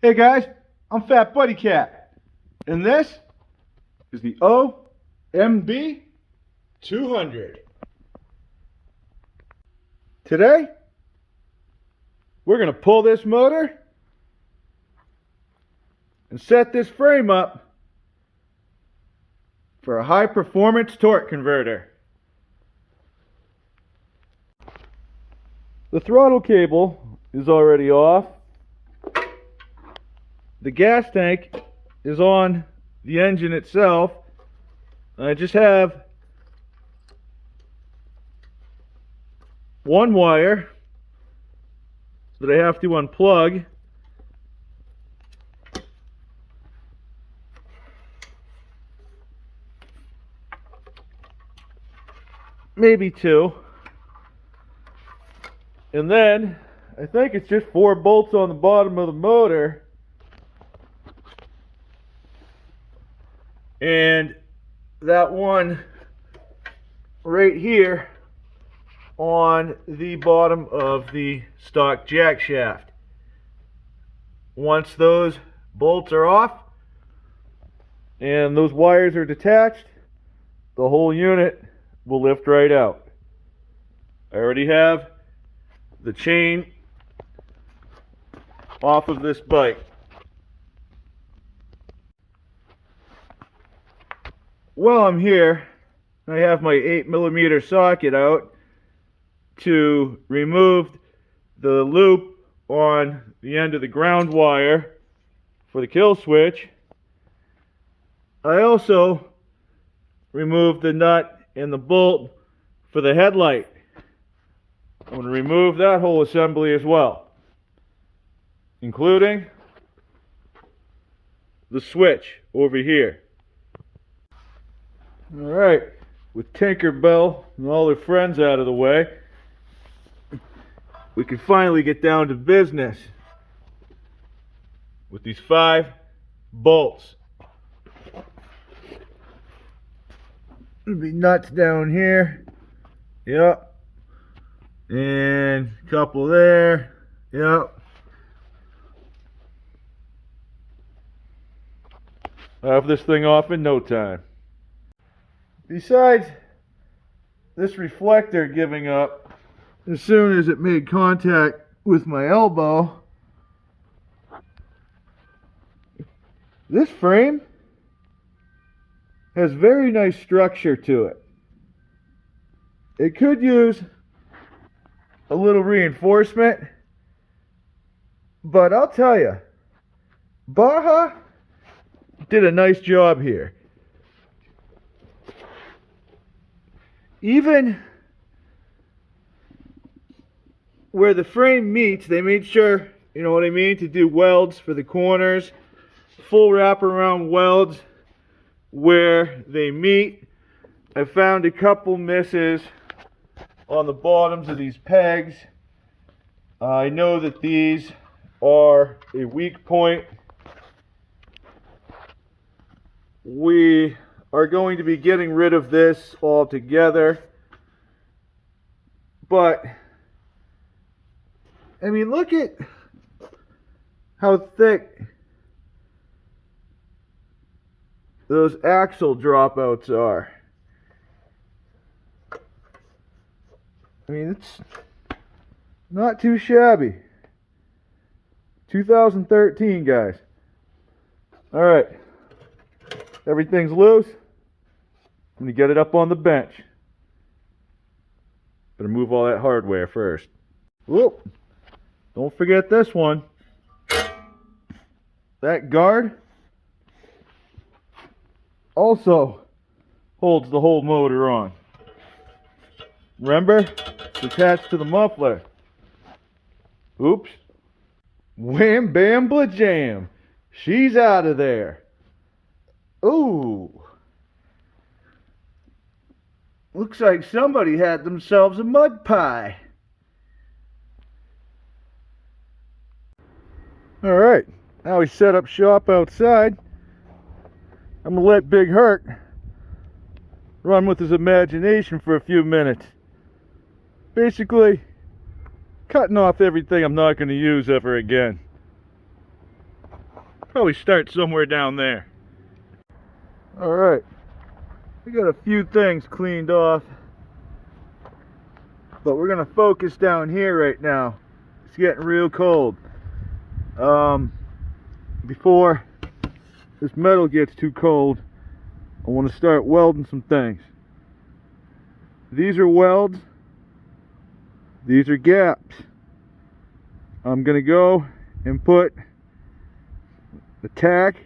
Hey guys, I'm FatBuddyCat, and this is the O-MB200. Today, we're going to pull this motor and set this frame up for a high performance torque converter. The throttle cable is already off. The gas tank is on the engine itself. I just have one wire that I have to unplug. Maybe two. And then I think it's just 4 bolts on the bottom of the motor. And that one right here on the bottom of the stock jack shaft. Once those bolts are off and those wires are detached, the whole unit will lift right out. I already have the chain off of this bike. While I'm here, I have my 8mm socket out to remove the loop on the end of the ground wire for the kill switch. I also removed the nut and the bolt for the headlight. I'm going to remove that whole assembly as well, including the switch over here. Alright, with Tinkerbell and all her friends out of the way, we can finally get down to business with these 5 bolts. There'll be nuts down here. Yep. And a couple there. Yep. I'll have this thing off in no time. Besides this reflector giving up as soon as it made contact with my elbow, this frame has very nice structure to it. It could use a little reinforcement, but I'll tell you, Baja did a nice job here. Even where the frame meets, they made sure, you know what I mean, to do welds for the corners, full wraparound welds where they meet. I found a couple misses on the bottoms of these pegs. I know that these are a weak point. We are going to be getting rid of this altogether. But I mean, look at how thick those axle dropouts are. I mean, it's not too shabby. 2013, guys. Alright. Everything's loose. I'm going to get it up on the bench. Better move all that hardware first. Whoop. Don't forget this one. That guard also holds the whole motor on. Remember? It's attached to the muffler. Oops. Wham bam bla jam. She's out of there. Ooh. Looks like somebody had themselves a mud pie. Alright, now we set up shop outside. I'm going to let Big Hurt run with his imagination for a few minutes. Basically, cutting off everything I'm not going to use ever again. Probably start somewhere down there. Alright, we got a few things cleaned off, but we're going to focus down here right now. It's getting real cold. Before this metal gets too cold, I want to start welding some things. These are welds. These are gaps. I'm going to go and put the tack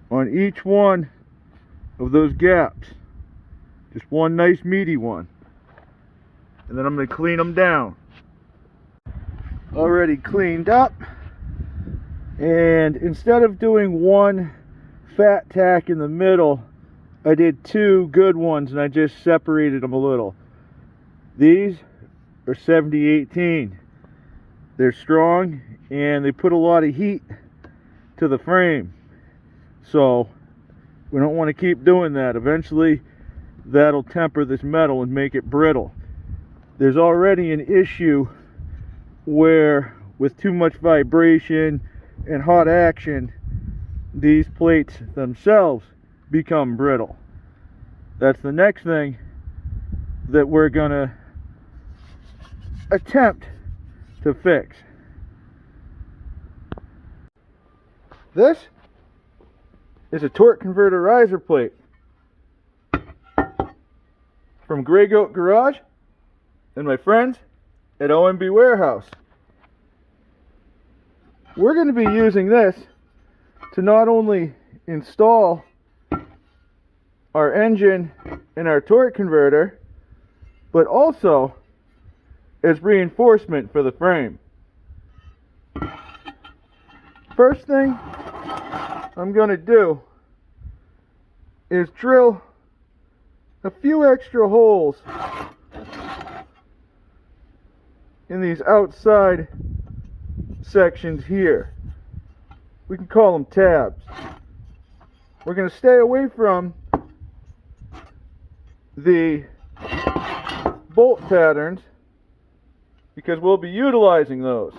on each one of those gaps. Just one nice meaty one. And then I'm going to clean them down. Already cleaned up. And instead of doing one fat tack in the middle, I did two good ones and I just separated them a little. These are 70-18. They're strong and they put a lot of heat to the frame. So we don't want to keep doing that. Eventually that'll temper this metal and make it brittle. There's already an issue where with too much vibration and hot action, these plates themselves become brittle. That's the next thing that we're gonna attempt to fix. This is a torque converter riser plate from Grey Goat Garage and my friends at OMB Warehouse. We're going to be using this to not only install our engine and our torque converter, but also as reinforcement for the frame. First thing I'm going to do is drill a few extra holes in these outside sections here. We can call them tabs. We're going to stay away from the bolt patterns because we'll be utilizing those.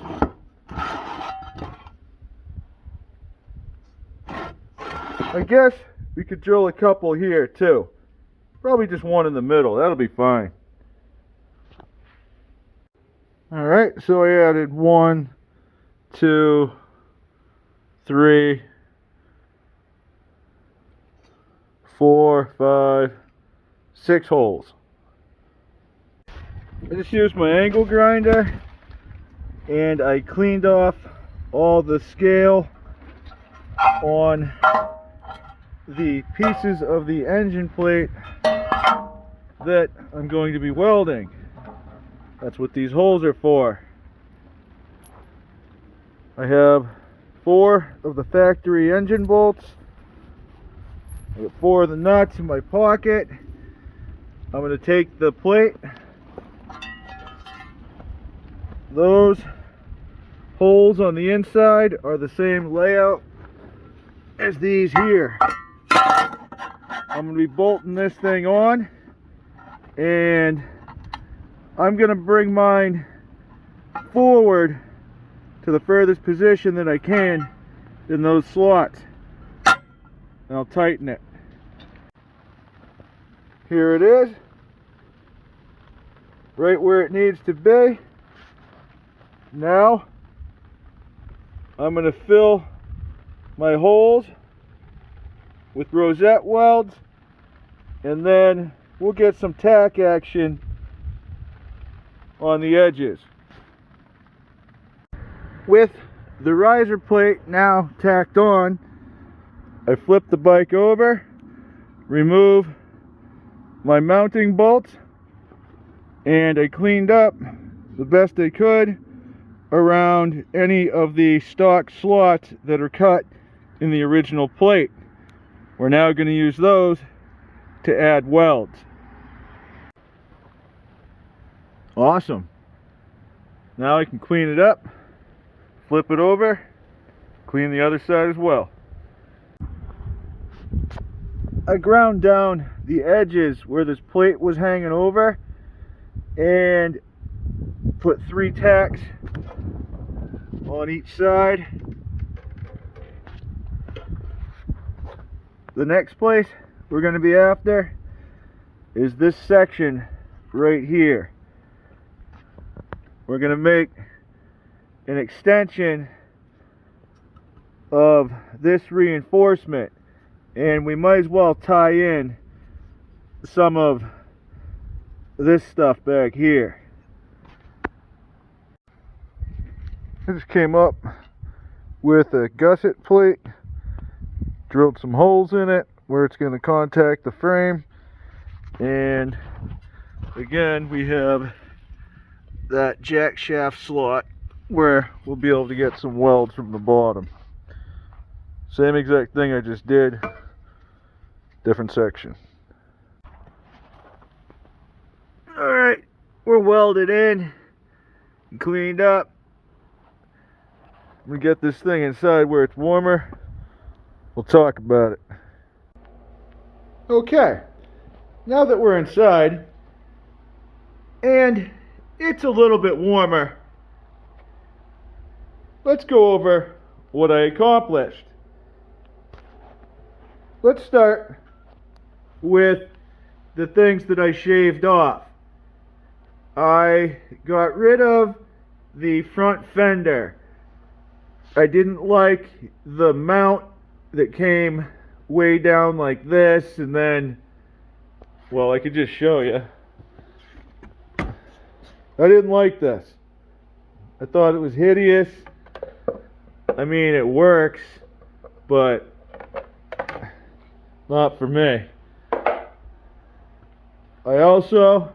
I guess we could drill a couple here too. Probably just one in the middle. That'll be fine. Alright, so I added 1, 2, 3, 4, 5, 6 holes. I just used my angle grinder and I cleaned off all the scale on the pieces of the engine plate that I'm going to be welding. That's what these holes are for. I have 4 of the factory engine bolts. I got 4 of the nuts in my pocket. I'm going to take the plate. Those holes on the inside are the same layout as these here. I'm going to be bolting this thing on, and I'm going to bring mine forward to the furthest position that I can in those slots, and I'll tighten it. Here it is, right where it needs to be. Now I'm going to fill my holes with rosette welds, and then we'll get some tack action on the edges. With the riser plate now tacked on, I flip the bike over, remove my mounting bolts, and I cleaned up the best I could around any of the stock slots that are cut in the original plate. We're now going to use those to add welds. Awesome. Now I can clean it up, flip it over, clean the other side as well. I ground down the edges where this plate was hanging over and put 3 tacks on each side The next place we're going to be after is this section right here. We're going to make an extension of this reinforcement, and we might as well tie in some of this stuff back here. I just came up with a gusset plate, drilled some holes in it where it's going to contact the frame, and again we have that jack shaft slot where we'll be able to get some welds from the bottom. Same exact thing I just did, different section. Alright, we're welded in and cleaned up. We get this thing inside where it's warmer. We'll talk about it. Okay, now that we're inside and it's a little bit warmer, let's go over what I accomplished. Let's start with the things that I shaved off. I got rid of the front fender. I didn't like the mount that came way down like this, and then, well, I could just show you. I didn't like this. I thought it was hideous. I mean, it works, but not for me. I also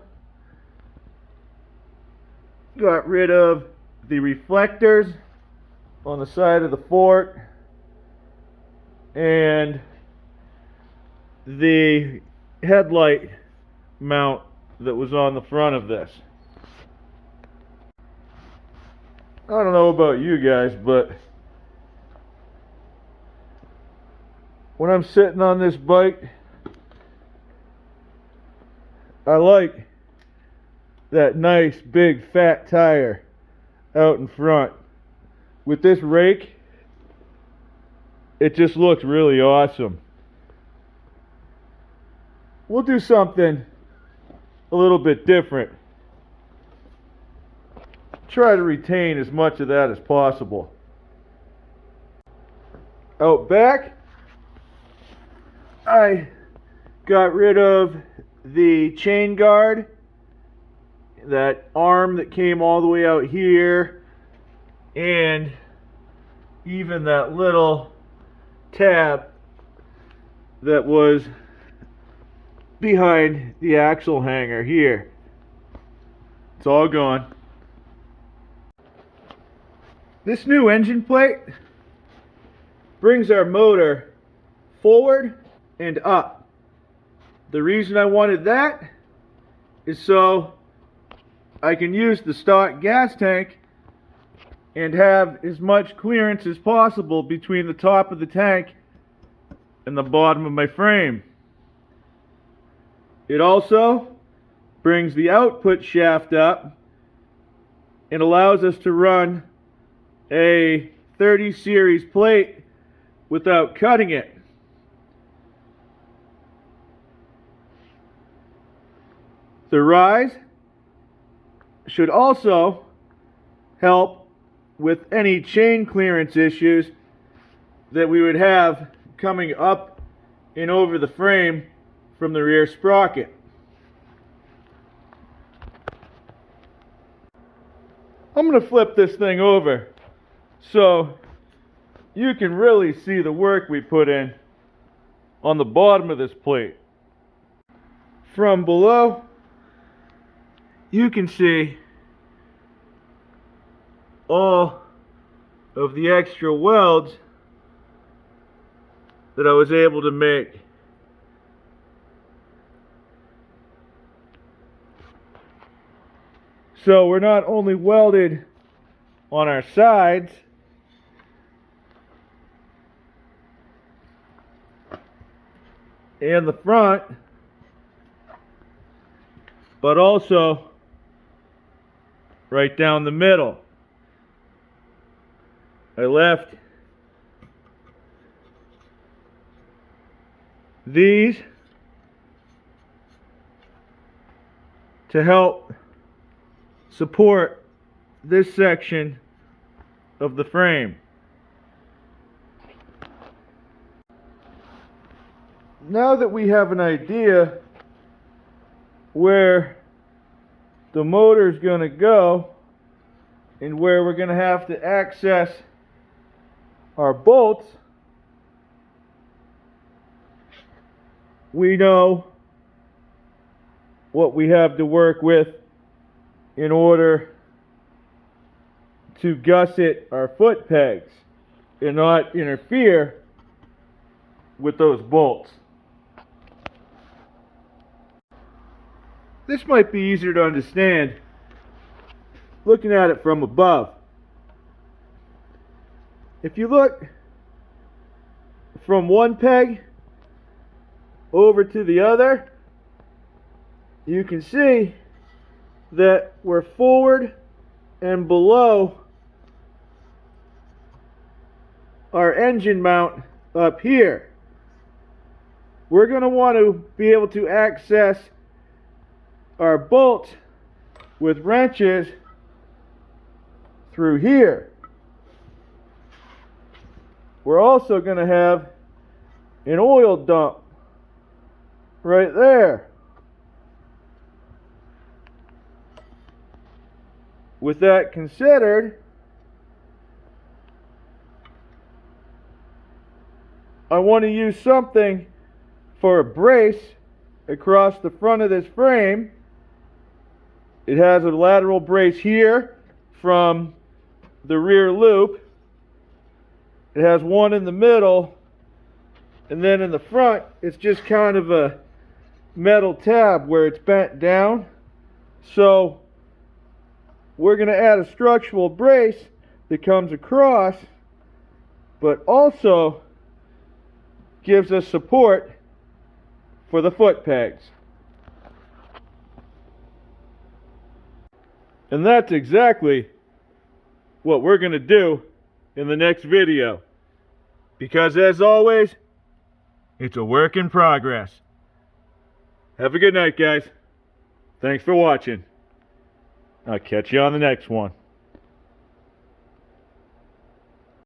got rid of the reflectors on the side of the fork and the headlight mount that was on the front of this. I don't know about you guys, but when I'm sitting on this bike, I like that nice big fat tire out in front. With this rake, it just looks really awesome. We'll do something a little bit different. Try to retain as much of that as possible. Out back, I got rid of the chain guard, that arm that came all the way out here, and even that little tab that was behind the axle hanger here. It's all gone. This new engine plate brings our motor forward and up. The reason I wanted that is so I can use the stock gas tank and have as much clearance as possible between the top of the tank and the bottom of my frame. It also brings the output shaft up and allows us to run a 30 series plate without cutting it. The rise should also help with any chain clearance issues that we would have coming up and over the frame from the rear sprocket. I'm going to flip this thing over so you can really see the work we put in on the bottom of this plate. From below, you can see all of the extra welds that I was able to make. So we're not only welded on our sides, and the front, but also right down the middle. I left these to help support this section of the frame. Now that we have an idea where the motor is going to go and where we're going to have to access our bolts, we know what we have to work with in order to gusset our foot pegs and not interfere with those bolts. This might be easier to understand looking at it from above. If you look from one peg over to the other, you can see that we're forward and below our engine mount up here. We're going to want to be able to access our bolts with wrenches through here. We're also going to have an oil dump right there. With that considered, I want to use something for a brace across the front of this frame. It has a lateral brace here from the rear loop. It has one in the middle, and then in the front it's just kind of a metal tab where it's bent down. So we're going to add a structural brace that comes across but also gives us support for the foot pegs. And that's exactly what we're going to do in the next video. Because as always, it's a work in progress. Have a good night, guys. Thanks for watching. I'll catch you on the next one.